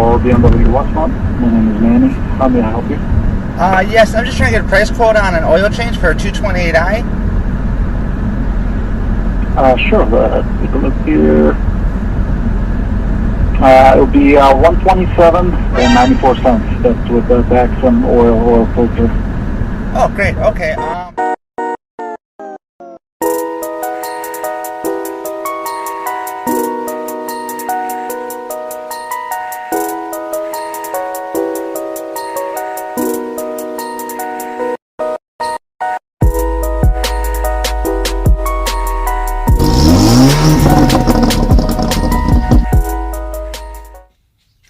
for BMW Westmont. My name is Manny. How may I help you? Yes, I'm just trying to get a price quote on an oil change for a 228i. Sure. Take a look here. It'll be 127 and 94 cents. That's with the Baxam oil filter. Oh, great. Okay.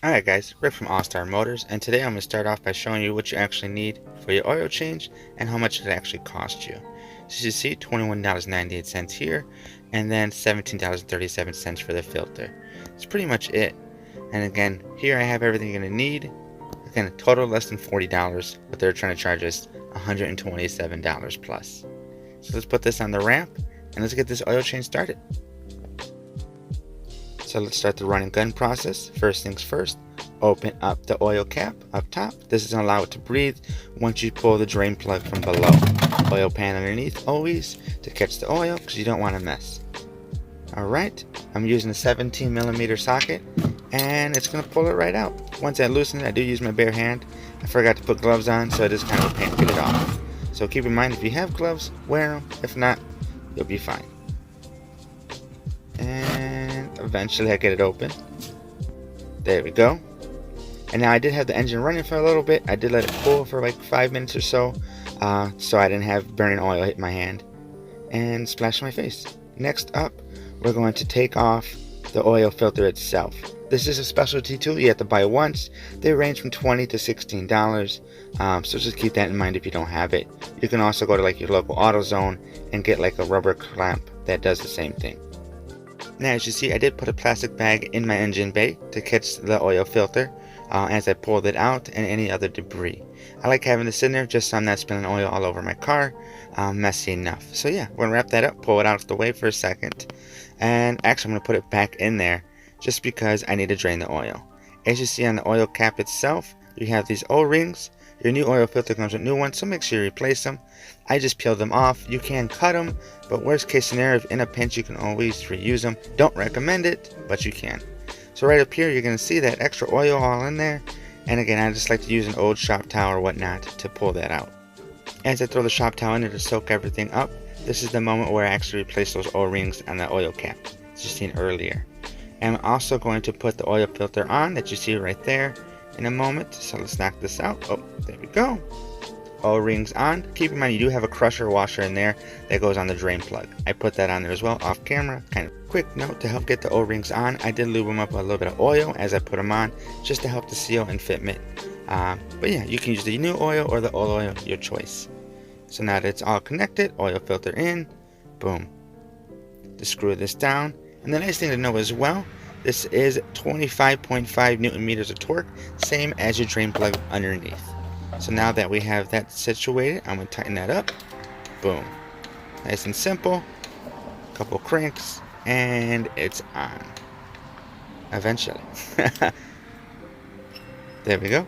Alright guys, Rick from All Star Motors, and today I'm going to start off by showing you what you actually need for your oil change and how much it actually costs you. So as you see, $21.98 here, and then $17.37 for the filter. That's pretty much it. And again, here I have everything you're going to need. Again, a total less than $40, but they're trying to charge us $127 plus. So let's put this on the ramp, and let's get this oil change started. So let's start the run and gun process. First things first, open up the oil cap up top. This is going to allow it to breathe once you pull the drain plug from below. Oil pan underneath always to catch the oil because you don't want to mess. Alright, I'm using a 17mm socket and it's going to pull it right out. Once I loosen it, I do use my bare hand. I forgot to put gloves on, so it is kind of a pain to get it off. So keep in mind, if you have gloves, wear them. If not, you'll be fine. And eventually I get it open. There we go. And now I did have the engine running for a little bit. I did let it cool for like 5 minutes or so, so I didn't have burning oil hit my hand and splash my face. Next up, we're going to take off the oil filter itself. This is a specialty tool. You have to buy once. They range from $20 to $16, so just keep that in mind if you don't have it. You can also go to like your local AutoZone and get like a rubber clamp that does the same thing. Now as you see, I did put a plastic bag in my engine bay to catch the oil filter as I pulled it out and any other debris. I like having this in there just so I'm not spilling oil all over my car. Messy enough. So yeah, we're gonna wrap that up, pull it out of the way for a second, and actually I'm gonna put it back in there just because I need to drain the oil. As you see on the oil cap itself, you have these O-rings. Your new oil filter comes with new ones, so make sure you replace them. I just peeled them off. You can cut them, but worst case scenario, if in a pinch, you can always reuse them. Don't recommend it, but you can. So right up here, you're going to see that extra oil all in there. And again, I just like to use an old shop towel or whatnot to pull that out. As I throw the shop towel in there to soak everything up, this is the moment where I actually replace those O-rings on the oil cap, as you've seen earlier. And I'm also going to put the oil filter on that you see right there in a moment. So let's knock this out. Oh, there we go. O-rings on. Keep in mind you do have a crusher washer in there that goes on the drain plug. I put that on there as well off camera. Kind of quick note to help get the O-rings on, I did lube them up with a little bit of oil as I put them on just to help the seal and fitment. But yeah, you can use the new oil or the old oil, your choice. So now that it's all connected, oil filter in, boom. To screw this down. And the nice thing to know as well, this is 25.5 Newton meters of torque, same as your drain plug underneath. So now that we have that situated, I'm going to tighten that up. Boom. Nice and simple. Couple cranks, and it's on. Eventually. There we go.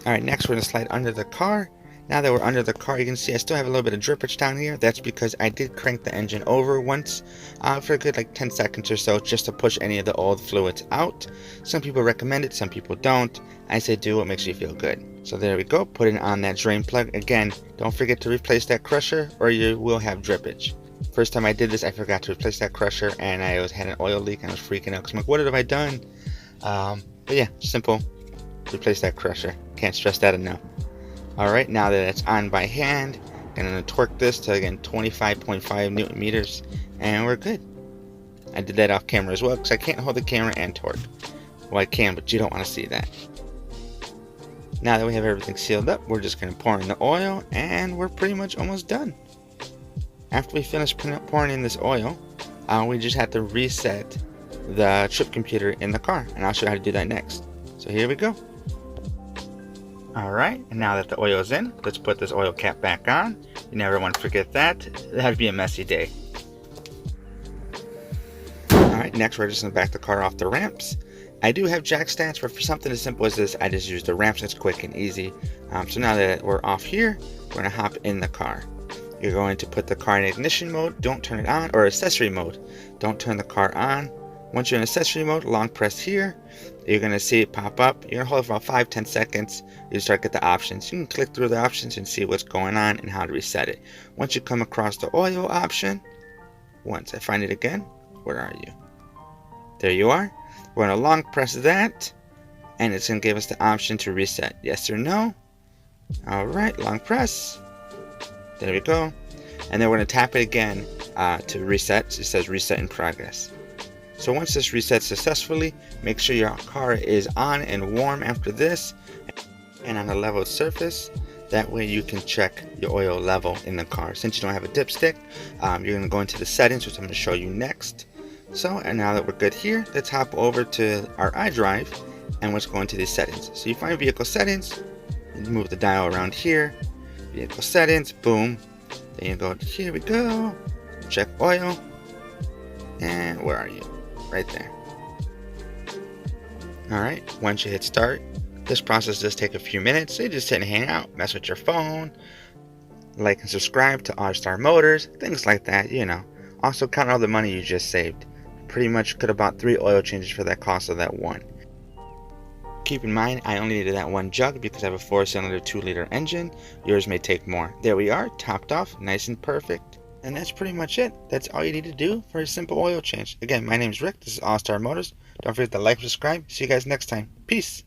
Alright, next we're going to slide under the car. Now that we're under the car, you can see I still have a little bit of drippage down here. That's because I did crank the engine over once for a good like 10 seconds or so just to push any of the old fluids out. Some people recommend it, some people don't. I say do what makes you feel good. So there we go, put it on that drain plug. Again, don't forget to replace that crusher or you will have drippage. First time I did this, I forgot to replace that crusher and I had an oil leak and I was freaking out because I'm like, what have I done? But yeah, simple. Replace that crusher. Can't stress that enough. Alright, now that it's on by hand, I'm going to torque this to, again, 25.5 Newton meters, and we're good. I did that off camera as well, because I can't hold the camera and torque. Well, I can, but you don't want to see that. Now that we have everything sealed up, we're just going to pour in the oil, and we're pretty much almost done. After we finish pouring in this oil, we just have to reset the trip computer in the car, and I'll show you how to do that next. So here we go. Alright, and now that the oil is in, let's put this oil cap back on. You never want to forget that. That'd be a messy day. Alright, next we're just going to back the car off the ramps. I do have jack stands, but for something as simple as this, I just use the ramp, so it's quick and easy. So now that we're off here, we're gonna hop in the car. You're going to put the car in ignition mode, don't turn it on, or accessory mode. Don't turn the car on. Once you're in accessory mode, long press here. You're gonna see it pop up. You're gonna hold it for about 5-10 seconds. You start to get the options. You can click through the options and see what's going on and how to reset it. Once you come across the oil option, once I find it again, where are you? There you are. We're gonna long press that, and it's gonna give us the option to reset. Yes or no? All right, long press. There we go. And then we're gonna tap it again to reset. So it says reset in progress. So once this resets successfully, make sure your car is on and warm after this and on a level surface. That way you can check your oil level in the car. Since you don't have a dipstick, you're gonna go into the settings, which I'm gonna show you next. So, and now that we're good here, let's hop over to our iDrive and let's go into these settings. So you find vehicle settings, you move the dial around here, vehicle settings, boom. Then you go, here we go, check oil, and where are you? Right there. Alright, once you hit start, this process does take a few minutes, so you just sit and hang out, mess with your phone, like and subscribe to R-Star Motors, things like that, you know. Also count all the money you just saved. Pretty much could have bought 3 oil changes for that cost of that one. Keep in mind, I only needed that one jug because I have a 4-cylinder 2-liter engine. Yours may take more. There we are, topped off, nice and perfect. And that's pretty much it. That's all you need to do for a simple oil change. Again, my name is Rick. This is R-Star Motors. Don't forget to like and subscribe. See you guys next time. Peace.